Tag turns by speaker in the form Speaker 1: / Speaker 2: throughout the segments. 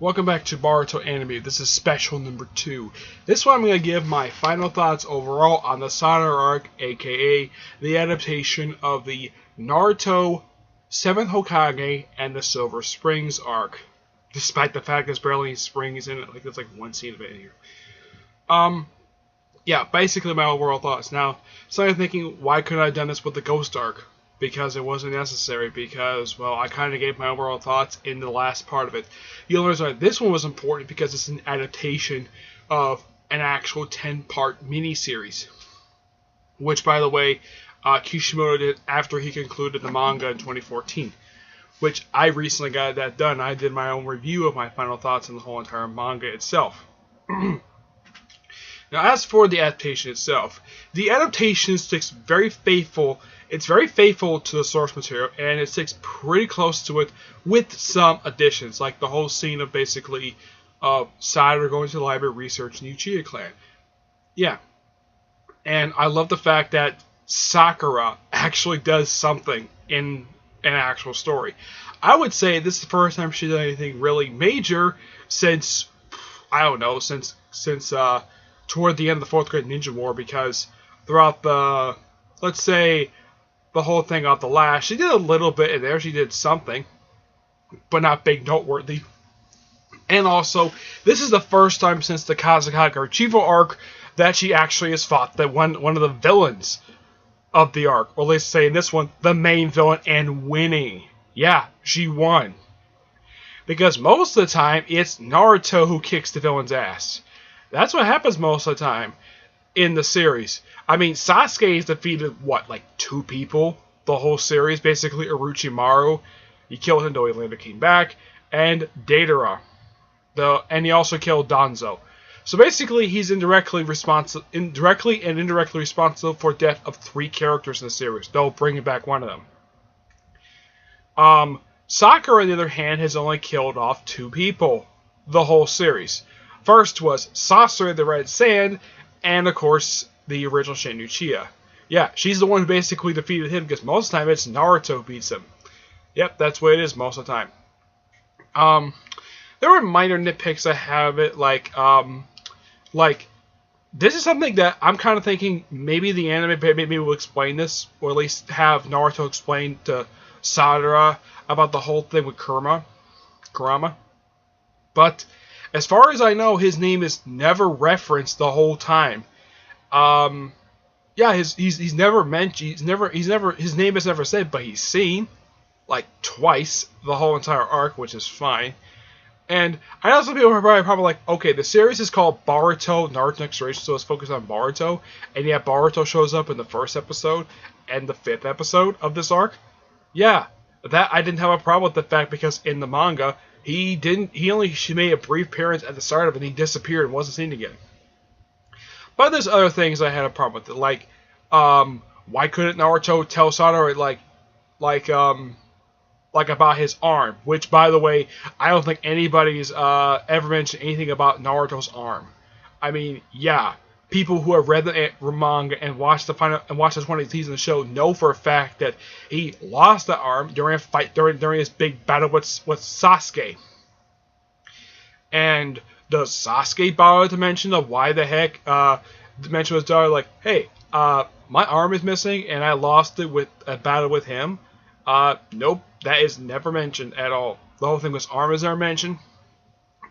Speaker 1: Welcome back to Boruto Anime. This is special number 2. This one I'm going to give my final thoughts overall on the Sarada Arc, aka the adaptation of the Naruto 7th Hokage and the Silver Springs arc. Despite the fact there's barely any springs in it, there's one scene of it in here. Yeah, basically my overall thoughts. Now, so I'm thinking, why couldn't I have done this with the Ghost arc? Because it wasn't necessary, because, well, I kind of gave my overall thoughts in the last part of it. You'll notice that this one was important because it's an adaptation of an actual 10-part miniseries. Which, by the way, Kishimoto did after he concluded the manga in 2014. Which I recently got that done. I did my own review of my final thoughts on the whole entire manga itself. Now, as for the adaptation itself, the adaptation sticks very faithful. It's very faithful to the source material, and it sticks pretty close to it with some additions, like the whole scene of basically Sakura going to the library researching the Uchiha clan. Yeah. And I love the fact that Sakura actually does something in an actual story. I would say this is the first time she's done anything really major since, I don't know, since toward the end of the 4th grade ninja war, because throughout the, let's say, the whole thing off the last, she did a little bit in there. She did something, but not big noteworthy. And also, this is the first time since the Kazekage Archivo arc that she actually has fought one of the villains of the arc. Or let's say in this one, the main villain, and winning. Yeah, she won. Because most of the time, it's Naruto who kicks the villain's ass. That's what happens most of the time in the series. I mean, Sasuke has defeated, 2 people the whole series? Basically, Orochimaru. He killed him, though he later came back. And Deidara. And he also killed Danzo. So basically, he's indirectly and indirectly responsible for the death of 3 characters in the series, though bringing back one of them. Sakura, on the other hand, has only killed off 2 people the whole series. First was Sasori the Red Sand, and of course, the original Shin Uchiha. Yeah, she's the one who basically defeated him, because most of the time it's Naruto who beats him. Yep, that's what it is most of the time. There were minor nitpicks I have it, this is something that I'm kind of thinking maybe the anime maybe will explain this, or at least have Naruto explain to Sakura about the whole thing with Kurama. But as far as I know, his name is never referenced the whole time. Yeah, he's never mentioned. His name is never said, but he's seen twice the whole entire arc, which is fine. And I know some people are probably like, okay, the series is called Boruto Naruto Next Generation, so it's focused on Boruto, and yeah, Boruto shows up in the 1st episode and the 5th episode of this arc. Yeah, that I didn't have a problem with the fact, because in the manga, she made a brief appearance at the start of it, and he disappeared and wasn't seen again. But there's other things I had a problem with it, why couldn't Naruto tell Sakura, about his arm? Which, by the way, I don't think anybody's ever mentioned anything about Naruto's arm. I mean, yeah, people who have read the manga and watched the 20th season of the show know for a fact that he lost the arm during a fight during his big battle with Sasuke. And does Sasuke bother to mention of why the heck mention his daughter, hey, my arm is missing and I lost it with a battle with him? Nope, that is never mentioned at all. The whole thing with arm is never mentioned.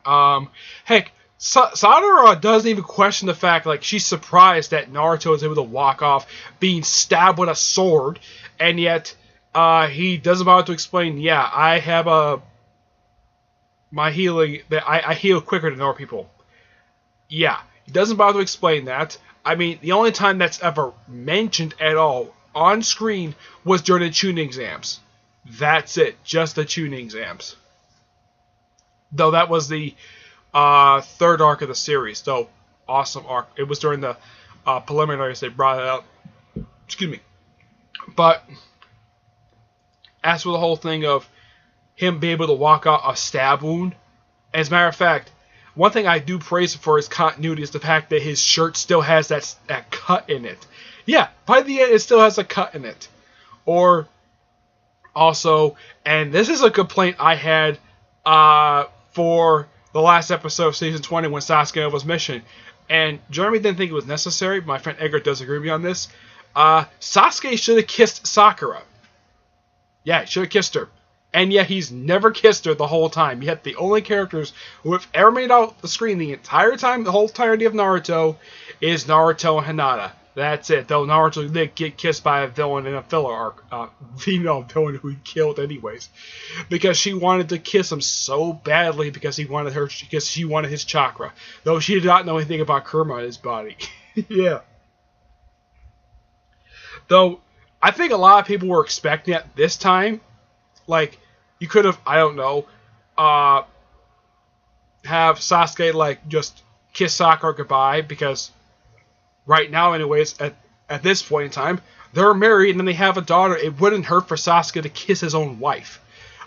Speaker 1: Heck, Sakura doesn't even question the fact, she's surprised that Naruto is able to walk off being stabbed with a sword, and yet, he doesn't bother to explain, yeah, I have my healing, that I heal quicker than other people. Yeah, he doesn't bother to explain that. I mean, the only time that's ever mentioned at all on screen was during the tuning exams. That's it, just the tuning exams. Though that was the 3rd arc of the series, though awesome arc. It was during the preliminaries they brought it up. Excuse me. But as for the whole thing of him being able to walk out a stab wound, as a matter of fact, one thing I do praise for his continuity is the fact that his shirt still has that cut in it. Yeah, by the end, it still has a cut in it. Or, also, and this is a complaint I had for the last episode of season 20 when Sasuke was mission. And Jeremy didn't think it was necessary, but my friend Edgar does agree with me on this. Sasuke should have kissed Sakura. Yeah, he should have kissed her. And yet he's never kissed her the whole time. Yet the only characters who have ever made out the screen the entire time, the whole entirety of Naruto, is Naruto and Hinata. That's it. Though Naruto did get kissed by a villain in a filler arc. Female villain who he killed anyways. Because she wanted to kiss him so badly because she wanted his chakra. Though she did not know anything about Kurama in his body. Yeah. Though, I think a lot of people were expecting it this time. Like, you could have, I don't know, have Sasuke, like, just kiss Sakura goodbye, because right now, anyways, at this point in time, they're married and then they have a daughter. It wouldn't hurt for Sasuke to kiss his own wife.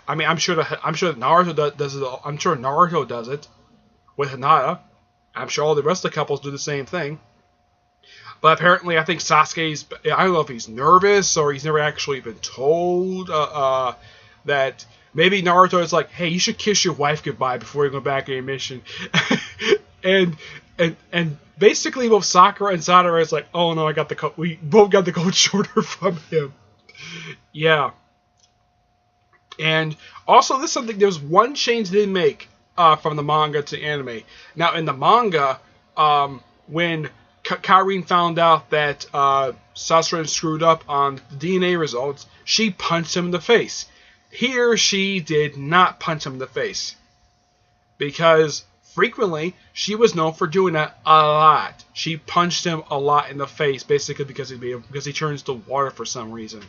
Speaker 1: I mean, I'm sure Naruto does it. I'm sure Naruto does it with Hinata. I'm sure all the rest of the couples do the same thing. But apparently, I think Sasuke's, I don't know if he's nervous or he's never actually been told that maybe Naruto is like, hey, you should kiss your wife goodbye before you go back on your mission. and basically both Sakura and Sarada is like, oh no, we both got the cold shoulder from him. Yeah. And also, this is something, there's one change they didn't make from the manga to anime. Now, in the manga, when Karin found out that Sasuke screwed up on the DNA results, she punched him in the face. Here, she did not punch him in the face. Because frequently, she was known for doing that a lot. She punched him a lot in the face, basically because he turns to water for some reason.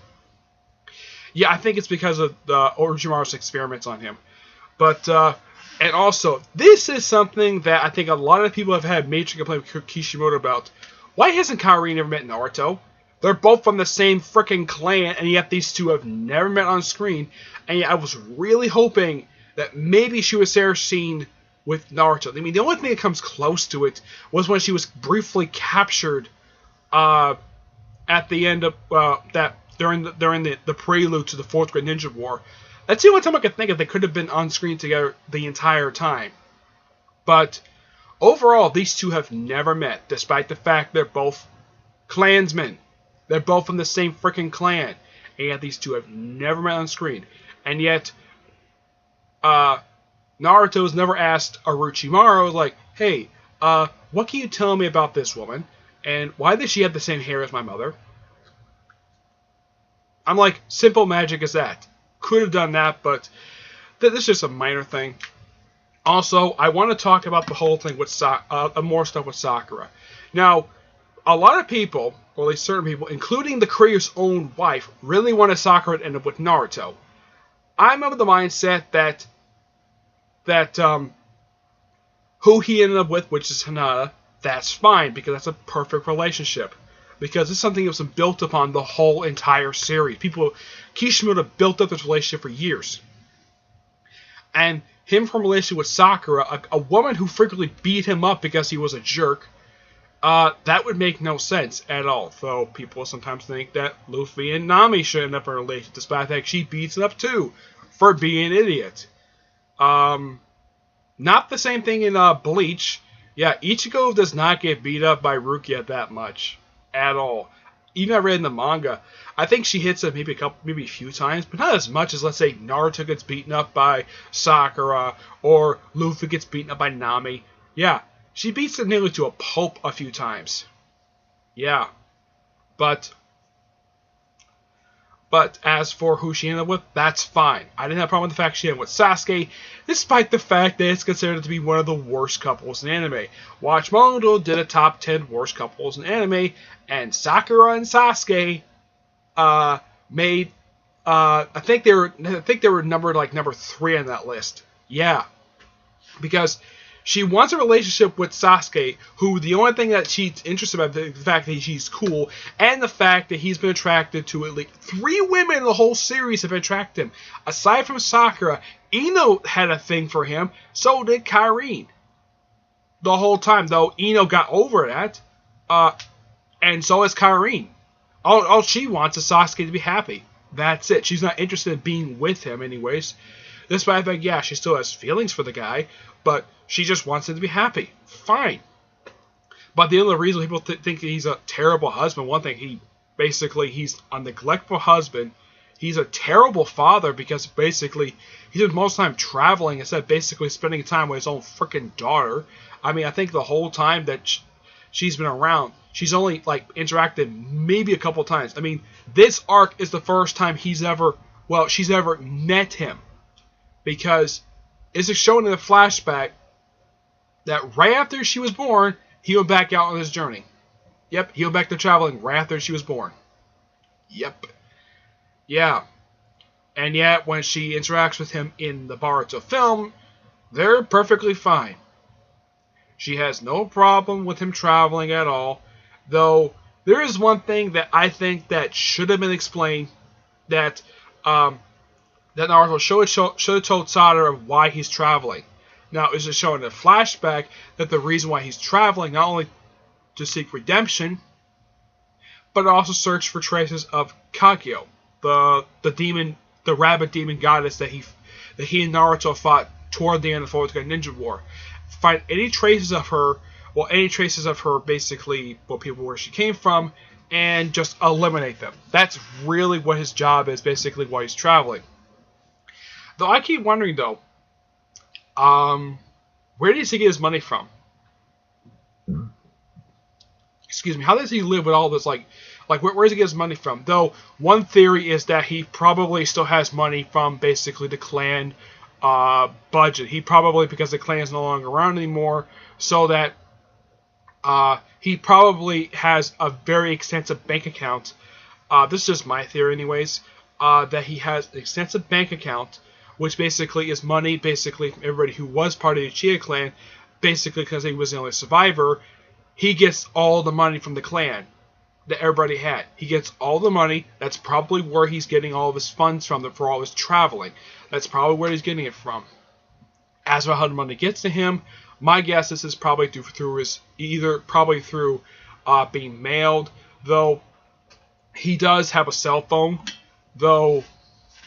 Speaker 1: Yeah, I think it's because of the Orochimaru's experiments on him. But, and also, this is something that I think a lot of people have had major complaints with Kishimoto about. Why hasn't Karin ever met Naruto? They're both from the same freaking clan, and yet these two have never met on screen. And yet I was really hoping that maybe she was there seen with Naruto. I mean, the only thing that comes close to it was when she was briefly captured at the end of during the prelude to the Fourth Great Ninja War. That's the only time I could think of they could have been on screen together the entire time. But overall, these two have never met, despite the fact they're both clansmen. They're both from the same freaking clan. And yet these two have never met on screen. And yet, Naruto's never asked Orochimaru, like, hey, what can you tell me about this woman? And why does she have the same hair as my mother? I'm like, simple magic as that. Could have done that, but this is just a minor thing. Also, I want to talk about the whole thing with more stuff with Sakura. Now, a lot of people, or at least certain people, including the creator's own wife, really wanted Sakura to end up with Naruto. I'm of the mindset that who he ended up with, which is Hinata, that's fine, because that's a perfect relationship. Because it's something that's been built upon the whole entire series. Kishimoto built up this relationship for years. And him from a relationship with Sakura, a woman who frequently beat him up because he was a jerk, that would make no sense at all. Though people sometimes think that Luffy and Nami should end up in a relationship, despite the fact she beats him up too, for being an idiot. Not the same thing in Bleach. Yeah, Ichigo does not get beat up by Rukia that much. At all. Even I read in the manga, I think she hits him maybe a few times, but not as much as, let's say, Naruto gets beaten up by Sakura, or Luffy gets beaten up by Nami. Yeah, she beats him nearly to a pulp a few times. Yeah. But as for who she ended up with, that's fine. I didn't have a problem with the fact she ended up with Sasuke, despite the fact that it's considered to be one of the worst couples in anime. Watchmodo did a top 10 worst couples in anime, and Sakura and Sasuke made I think they were numbered like number 3 on that list. Yeah, because she wants a relationship with Sasuke, who the only thing that she's interested about the fact that she's cool, and the fact that he's been attracted to at least 3 women in the whole series have attracted him. Aside from Sakura, Ino had a thing for him, so did Karin. The whole time, though, Ino got over that, and so has Karin. All she wants is Sasuke to be happy. That's it. She's not interested in being with him anyways. Despite the fact, yeah, she still has feelings for the guy, but she just wants him to be happy. Fine. But the only reason people think he's a terrible husband, one thing, he's a neglectful husband. He's a terrible father because basically he spends most of the time traveling instead of basically spending time with his own freaking daughter. I mean, I think the whole time that she's been around, she's only like interacted maybe a couple times. I mean, this arc is the first time she's ever met him, because it's shown in the flashback that right after she was born, he went back out on his journey. Yep, he went back to traveling right after she was born. Yep. Yeah. And yet, when she interacts with him in the Boruto film, they're perfectly fine. She has no problem with him traveling at all. Though, there is one thing that I think that should have been explained, that Naruto should have told Sarada why he's traveling. Now, it's just showing in a flashback that the reason why he's traveling, not only to seek redemption, but also search for traces of Kagyo, the demon, the rabbit demon goddess that he and Naruto fought toward the end of the Fourth Great Ninja War. Find any traces of her, basically, people where she came from, and just eliminate them. That's really what his job is, basically, while he's traveling. Though I keep wondering, though, where does he get his money from? Excuse me. How does he live with all this? Like where does he get his money from? Though one theory is that he probably still has money from basically the clan budget. He probably, because the clan is no longer around anymore, so that he probably has a very extensive bank account. This is just my theory, anyways. That he has an extensive bank account, which basically is money, basically, from everybody who was part of the Uchiha clan, basically because he was the only survivor. He gets all the money from the clan that everybody had. He gets all the money. That's probably where he's getting all of his funds from for all his traveling. That's probably where he's getting it from. As for how the money gets to him, my guess is it's probably through being mailed, though he does have a cell phone, though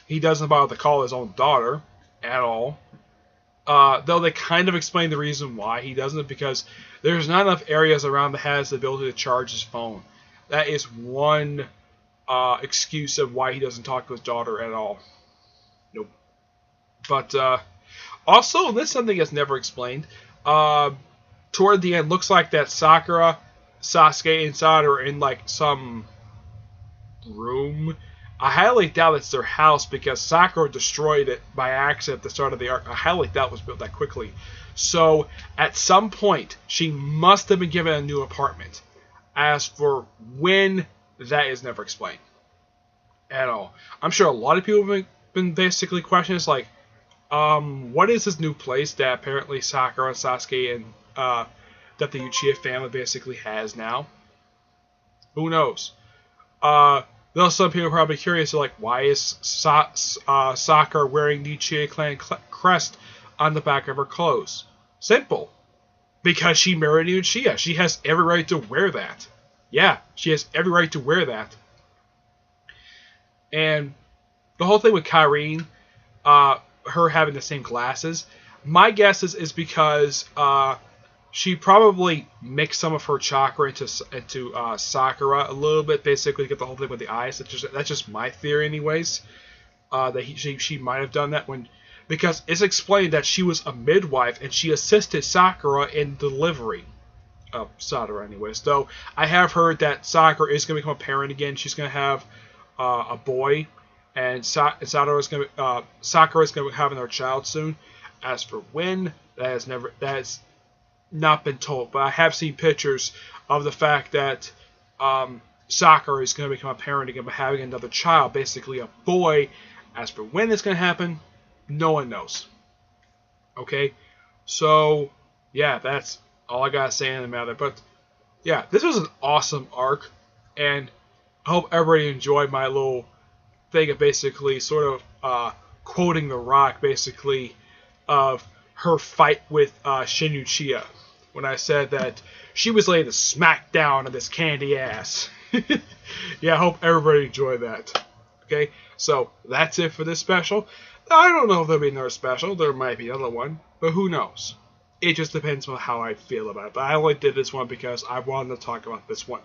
Speaker 1: he doesn't bother to call his own daughter at all. Though they kind of explain the reason why he doesn't, because there's not enough areas around that has the ability to charge his phone. That is one excuse of why he doesn't talk to his daughter at all. Nope. But also, this is something that's never explained. Toward the end, looks like that Sakura, Sasuke, and Sarada are in like some room. I highly doubt it's their house, because Sakura destroyed it by accident at the start of the arc. I highly doubt it was built that quickly. So, at some point, she must have been given a new apartment. As for when, that is never explained. At all. I'm sure a lot of people have been basically questioning, it's like, what is this new place that apparently Sakura, Sasuke, and that the Uchiha family basically has now? Who knows? Though some people are probably curious, like, why is Sakura wearing the Uchiha clan crest on the back of her clothes? Simple. Because she married an Uchiha. She has every right to wear that. Yeah, she has every right to wear that. And the whole thing with Karin, her having the same glasses, my guess is because she probably mixed some of her chakra into Sakura a little bit, basically to get the whole thing with the eyes. That's just my theory, anyways. That she might have done that because it's explained that she was a midwife and she assisted Sakura in delivery of Sarada, anyways. Though I have heard that Sakura is going to become a parent again. She's going to have a boy, and Sakura is going to be having her child soon. As for when, that has not been told, but I have seen pictures of the fact that Sakura is going to become a parent again by having another child, basically a boy. As for when it's going to happen, no one knows. Okay? So, yeah, that's all I got to say on the matter. But, yeah, this was an awesome arc, and I hope everybody enjoyed my little thing of basically sort of quoting The Rock, basically, of her fight with Shin Uchiha, when I said that she was laying the smack down on this candy ass. Yeah, I hope everybody enjoyed that. Okay, so that's it for this special. I don't know if there'll be another special. There might be another one, but who knows? It just depends on how I feel about it. But I only did this one because I wanted to talk about this one.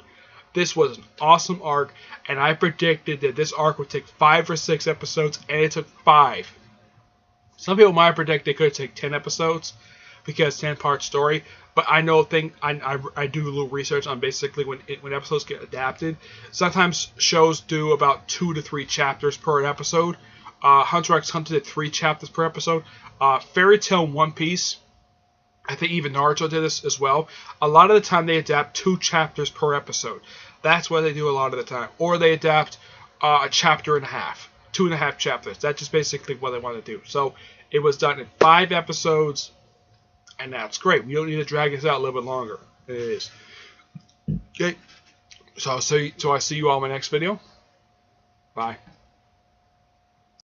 Speaker 1: This was an awesome arc, and I predicted that this arc would take 5 or 6 episodes, and it took 5. Some people might predict it could take 10 episodes because 10-part story. But I know I do a little research on basically when episodes get adapted. Sometimes shows do about 2 to 3 chapters per episode. Hunter x Hunter did 3 chapters per episode. Fairy Tail and One Piece, I think even Naruto did this as well. A lot of the time they adapt 2 chapters per episode. That's what they do a lot of the time. Or they adapt a chapter and a half. 2.5 chapters. That's just basically what they want to do. So it was done in 5 episodes, and that's great. We don't need to drag this out a little bit longer. It is. Okay. So I see you all in my next video. Bye.